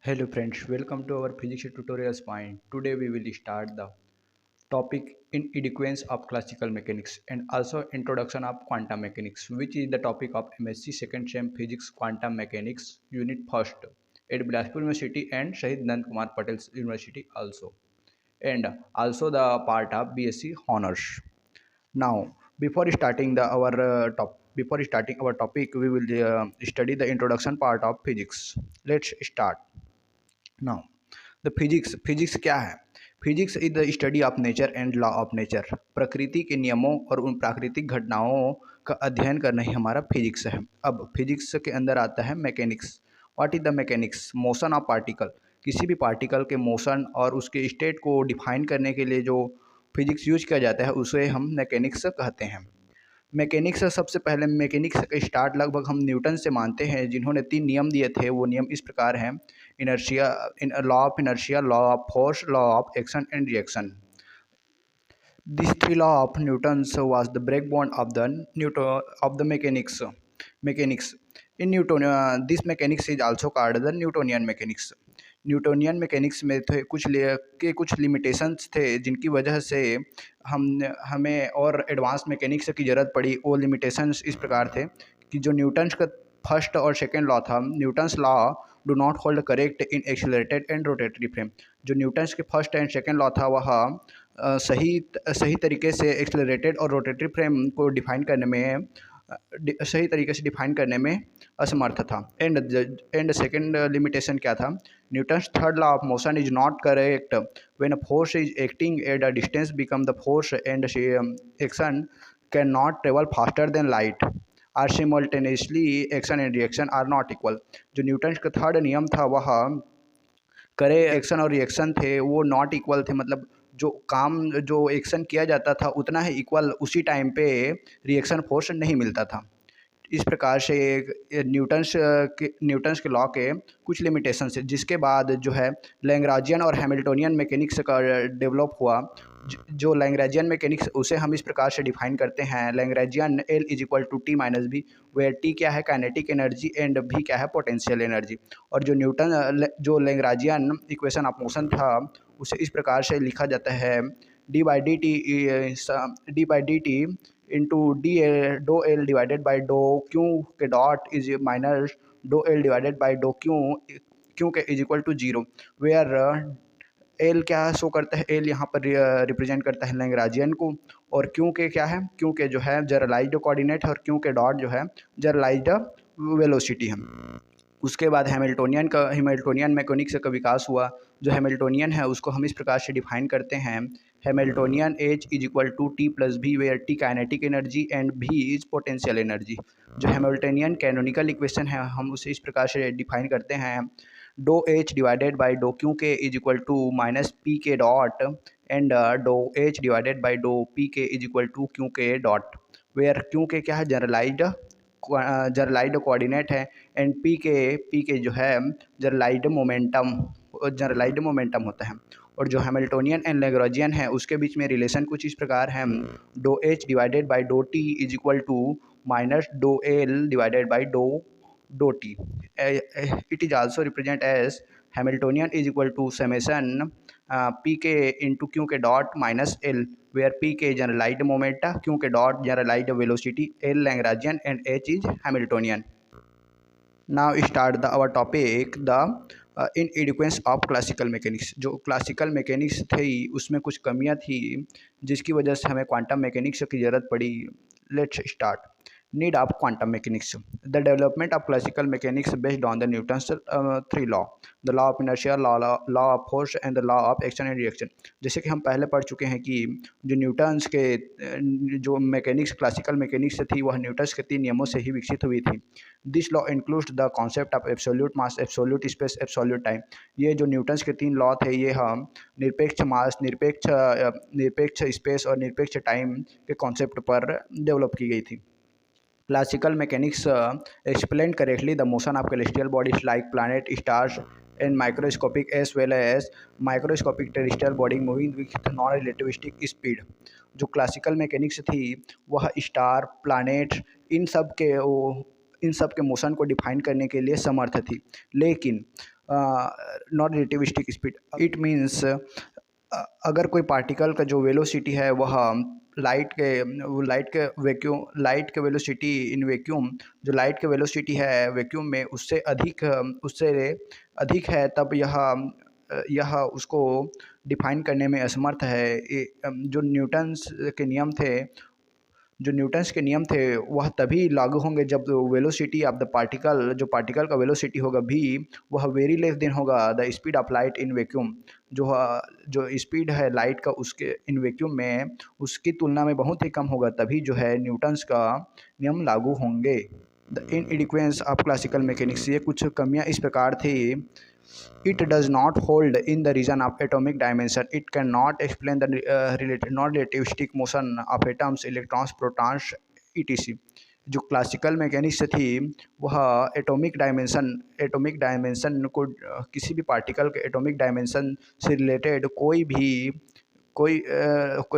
Hello friends, welcome to our physics tutorial spine. Today we will start the topic in sequence of classical mechanics and also introduction of quantum mechanics, which is the topic of MSc second sem physics quantum mechanics unit first at Bilaspur University and Shahid Nand Kumar Patel's University also, and also the part of BSc honors. Now, before starting our topic, we will study the introduction part of physics. Let's start. Now, the physics क्या है? Physics is the study of nature and law of nature. प्रकृति के नियमों और उन प्राकृतिक घटनाओं का अध्ययन करना ही हमारा फिजिक्स है। अब फिजिक्स के अंदर आता है mechanics. What is the mechanics? Motion of particle. किसी भी पार्टिकल के मोशन और उसके स्टेट को डिफाइन करने के लिए जो फिजिक्स यूज किया जाता है उसे हम मैकेनिक्स कहते हैं। मैकेनिक्स सबसे पहले मैकेनिक्स का स्टार्ट लगभग हम न्यूटन से मानते हैं, जिन्होंने 3 नियम दिए थे। वो नियम इस प्रकार हैं: inertia, law of inertia, law of force, law of action and reaction. This three law of Newton's was the backbone of the mechanics. Mechanics in Newton, this mechanics is also called the Newtonian mechanics. Newtonian mechanics में थे कुछ limitations थे, जिनकी वजह से हमें और advance mechanics की ज़रूरत पड़ी। वो लिमिटेशंस इस प्रकार थे कि जो न्यूटन्स का फर्स्ट और सेकेंड लॉ था, Newton's law do not hold correct in accelerated and rotatory frame. जो न्यूटन्स के फर्स्ट एंड सेकेंड लॉ था वह सही तरीके से एक्सेलरेटेड और रोटेटरी फ्रेम को सही तरीके से डिफाइन करने में असमर्थ था। एंड सेकेंड लिमिटेशन क्या था? Newton's third law of motion is not correct when a force is acting at a distance become the force and action can not travel faster than light or simultaneously action and reaction are not equal. जो Newton's का third नियम था वह करे action और reaction थे वो not equal थे, मतलब जो एक्शन किया जाता था उतना ही इक्वल उसी टाइम पे रिएक्शन फोर्स नहीं मिलता था। इस प्रकार से न्यूटन्स के लॉ के कुछ लिमिटेशंस है, जिसके बाद जो है लैग्रांजियन और हैमिल्टोनियन मैकेनिक्स का डेवलप हुआ। जो लैग्रांजियन मैकेनिक्स उसे हम इस प्रकार से डिफाइन करते हैं: Lagrangian L is equal to T minus B, where T क्या है? काइनेटिक एनर्जी एंड भी क्या है? Potential energy. और जो लैग्रांजियन इक्वेशन ऑफ मोशन था उसे इस प्रकार से लिखा जाता है: d by d t into del L divided by del q k dot is minus dough L divided by del q k is equal to zero. Where L क्या show करता है? एल यहाँ पर रिप्रेजेंट करता है Lagrangian को, और Q k क्या है? क्यू के जो है जनरलाइज्ड कोऑर्डिनेट, और क्यू के डॉट जो है जनरलाइज्ड वेलोसिटी है। उसके बाद हैमिल्टोनियन मैकेनिक्स का विकास हुआ। जो हैमिल्टोनियन है उसको हम इस प्रकार से डिफाइन करते हैं: Hamiltonian H is equal to T plus V, where T kinetic energy and V is potential energy. जो हैमिल्टोनियन कैनोनिकल इक्वेशन है हम उसे इस प्रकार से डिफाइन करते हैं: del H divided by del q k is equal to minus p k dot and del H divided by del p k is equal to q k dot. Where q k क्या है? Generalised coordinate है, and P के जो है generalised momentum होता है। और जो हैमिल्टोनियन एंड लैग्रांजियन है उसके बीच में रिलेशन कुछ इस प्रकार है: doe H divided by doe t is equal to minus dough L divided by doe t. It is also represent as Hamiltonian is equal to summation p k into q k dot minus L, where p k generalised momenta, q k dot generalised velocity, L Lagrangian and H is Hamiltonian. Now start our topic the inadequacy of classical mechanics. जो classical mechanics थी उसमें कुछ कमियां थी, जिसकी वजह से हमें क्वांटम मैकेनिक्स की ज़रूरत पड़ी। Let's start. Need of quantum mechanics. The development of classical mechanics based on the Newton's three law: the law of inertia, law of force and the law of action and reaction. जैसे कि हम पहले पढ़ चुके हैं कि जो Newton's के जो मैकेनिक्स क्लासिकल मैकेनिक्स थी वह न्यूटन्स के 3 नियमों से ही विकसित हुई थी। This law includes the concept of absolute mass, absolute space, absolute time. ये जो न्यूटन्स के 3 लॉ थे ये हम निरपेक्ष मास, निरपेक्ष स्पेस और निरपेक्ष टाइम के कॉन्सेप्ट पर डेवलप की गई थी। Classical mechanics explained correctly the motion of celestial bodies like planet, stars, and microscopic as well as microscopic terrestrial body moving with non-relativistic speed। जो क्लासिकल मैकेनिक्स थी वह स्टार, प्लानेट, इन सब के मोशन को डिफाइन करने के लिए समर्थ थी। लेकिन non relativistic speed. It means अगर कोई पार्टिकल का जो वेलोसिटी है वह लाइट के वेलोसिटी इन वैक्यूम, जो लाइट के वेलोसिटी है वैक्यूम में उससे अधिक है, तब यह उसको डिफाइन करने में असमर्थ है। जो न्यूटन्स के नियम थे वह तभी लागू होंगे जब वेलोसिटी ऑफ द पार्टिकल, जो पार्टिकल का वेलोसिटी होगा भी, वह वेरी लेस देन होगा the speed of light in vacuum. जो स्पीड है लाइट का उसके इन वैक्यूम में उसकी तुलना में बहुत ही कम होगा, तभी जो है न्यूटन्स का नियम लागू होंगे। द इनएडिक्वेंस ऑफ क्लासिकल मैकेनिक्स, ये कुछ कमियां इस प्रकार थी। It does not hold in the region of atomic dimension. It cannot explain the non-relativistic motion of atoms, electrons, protons, etc. जो क्लासिकल मैकेनिक्स थी वह एटॉमिक डायमेंशन को किसी भी पार्टिकल के एटॉमिक डायमेंशन से रिलेटेड कोई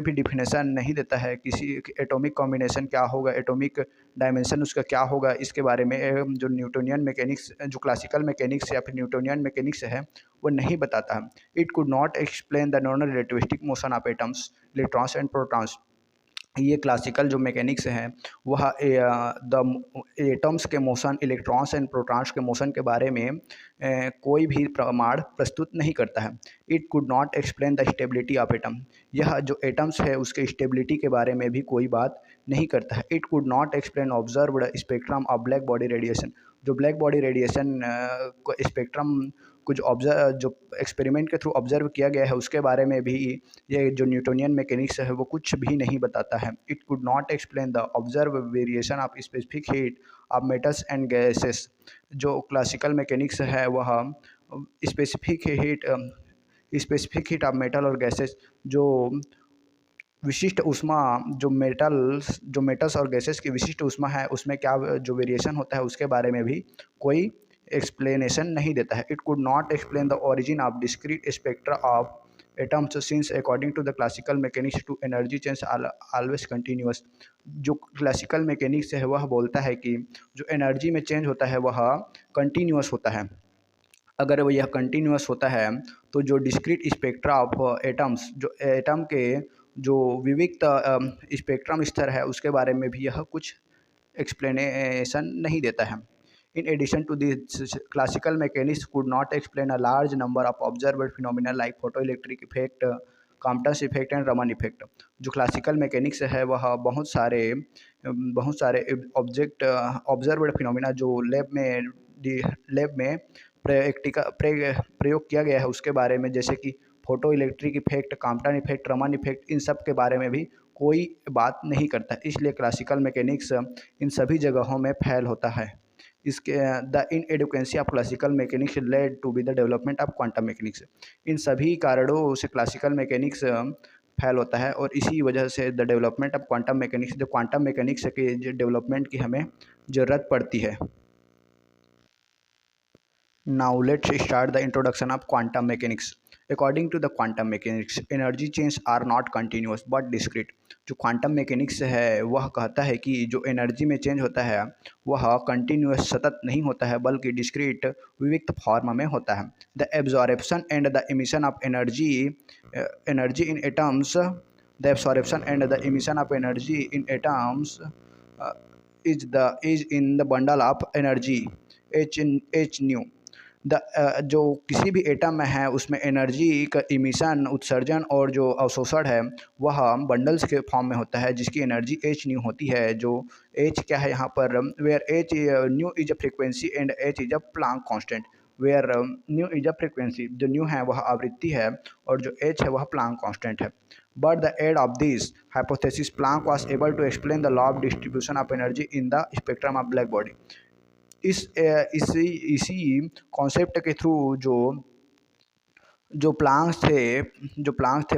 भी डिफिनेशन नहीं देता है। किसी एटॉमिक कॉम्बिनेशन क्या होगा, एटॉमिक डायमेंशन उसका क्या होगा, इसके बारे में जो न्यूटोनियन मैकेनिक्स, जो क्लासिकल मैकेनिक्स या फिर न्यूटोनियन मैकेनिक्स है वो नहीं बताता है। It could not explain the non relativistic motion of atoms, electrons and protons. ये क्लासिकल जो मैकेनिक्स हैं वह द एटम्स के मोशन, इलेक्ट्रॉन्स एंड प्रोटॉन्स के मोशन के बारे में कोई भी प्रमाण प्रस्तुत नहीं करता है। It could not explain the stability of atom, यह जो एटम्स है उसके स्टेबिलिटी के बारे में भी कोई बात नहीं करता है। It could not explain observed spectrum of black body radiation, जो ब्लैक बॉडी रेडिएशन को स्पेक्ट्रम कुछ जो एक्सपेरिमेंट के थ्रू ऑब्जर्व किया गया है उसके बारे में भी ये जो न्यूटोनियन मैकेनिक्स है वो कुछ भी नहीं बताता है। It could not explain the observe variation of specific heat of metals and gases, जो क्लासिकल मैकेनिक्स है वह स्पेसिफिक हीट ऑफ मेटल और गैसेस, जो विशिष्ट ऊष्मा, जो मेटल्स और गैसेस की विशिष्ट ऊष्मा है उसमें क्या जो वेरिएशन होता है उसके बारे में भी कोई एक्सप्लेनेशन नहीं देता है। It could not explain the origin of discrete spectra of atoms since according to the classical mechanics to energy change always continuous. जो क्लासिकल मैकेनिक्स है वह बोलता है कि जो एनर्जी में चेंज होता है वह कंटिन्यूअस होता है। अगर वो यह कंटिन्यूअस होता है तो जो डिस्क्रीट स्पेक्ट्रा ऑफ एटम्स, जो एटम के जो विविक्त स्पेक्ट्रम स्तर है उसके बारे में भी यह कुछ एक्सप्लेनेशन नहीं देता है। In addition to this, classical mechanics could not explain a large number of observed phenomena like photoelectric effect, Compton's effect and Raman effect। जो क्लासिकल मैकेनिक्स है वह बहुत सारे ऑब्जर्व्ड फिनोमिना जो लैब में प्रयोग किया गया है उसके बारे में, जैसे कि photoelectric effect, Compton effect, Raman effect, इन सब के बारे में भी कोई बात नहीं करता। इसलिए क्लासिकल मैकेनिक्स इन सभी जगहों में फैल होता है। इसके the inadequacy of classical mechanics led to be the development of quantum mechanics. इन सभी कारणों से क्लासिकल मैकेनिक्स फैल होता है और इसी वजह से the development of quantum mechanics, जो क्वांटम मैकेनिक्स के डेवलपमेंट की हमें ज़रूरत पड़ती है। Now let's start the introduction of quantum mechanics. According to the quantum mechanics, energy changes are not continuous but discrete। जो क्वांटम मैकेनिक्स है वह कहता है कि जो एनर्जी में चेंज होता है वह कंटिन्यूस सतत नहीं होता है बल्कि डिस्क्रीट विविक्त फॉर्म में होता है। The absorption and the emission of energy in atoms, the absorption and the emission of energy in atoms is in the bundle of energy H new. जो किसी भी एटम में है उसमें एनर्जी का इमिशन, उत्सर्जन और जो अवशोषण है वह बंडल्स के फॉर्म में होता है जिसकी एनर्जी एच न्यू होती है। जो एच क्या है यहाँ पर, where h nu is a frequency and H is a Planck constant. Where nu is a frequency, जो न्यू है वह आवृत्ति है और जो एच है वह प्लांक कांस्टेंट है। But the aid of this hypothesis Planck was able to explain the law of distribution of energy in the spectrum of black body. इसी कॉन्सेप्ट के थ्रू जो प्लांक्स थे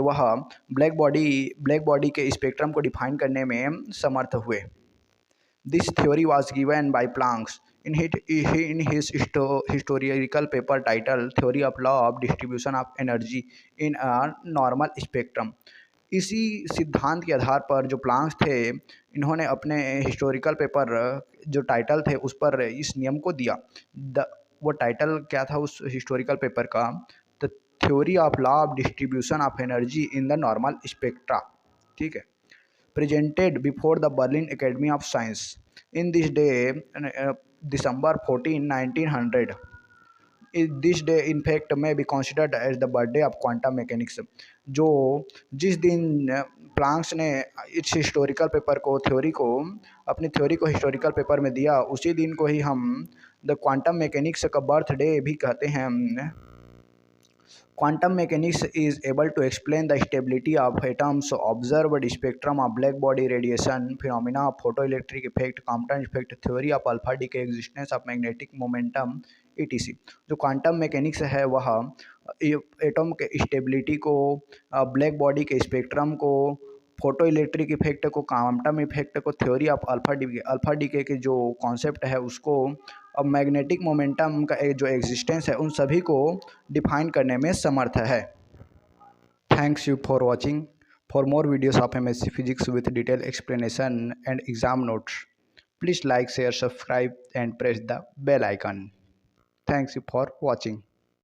वह ब्लैक बॉडी के spectrum को define करने में समर्थ हुए। This theory was given by Planck's in his historical paper titled Theory of Law of Distribution of Energy in a Normal Spectrum। इसी सिद्धांत के आधार पर जो प्लांक्स थे इन्होंने अपने हिस्टोरिकल पेपर जो टाइटल थे उस पर इस नियम को दिया। वो टाइटल क्या था उस हिस्टोरिकल पेपर का? The theory of law of distribution of energy in the normal spectra. ठीक है, presented before the Berlin Academy of Science in this day December 14, 1900। This day in fact may be considered as the birthday of quantum mechanics. जो जिस दिन Planck's ने इस historical paper को अपनी theory को हिस्टोरिकल पेपर में दिया, उसी दिन को ही हम द क्वांटम मैकेनिक्स का बर्थडे भी कहते हैं। Quantum mechanics is able to explain the stability of atoms, observed spectrum of black body radiation, phenomena of photoelectric effect, Compton effect, theory of alpha decay, existence of magnetic momentum, etc. जो quantum mechanics है वह atom के stability को, black body के spectrum को, photo electric effect को, quantum effect को, theory of alpha decay के जो कॉन्सेप्ट है उसको, अब मैग्नेटिक मोमेंटम का जो एग्जिस्टेंस है, उन सभी को डिफाइन करने में समर्थ है। Thanks you for watching. For more videos of MSc physics with detail explanation and exam notes, please like share subscribe and press the bell icon. Thanks you for watching.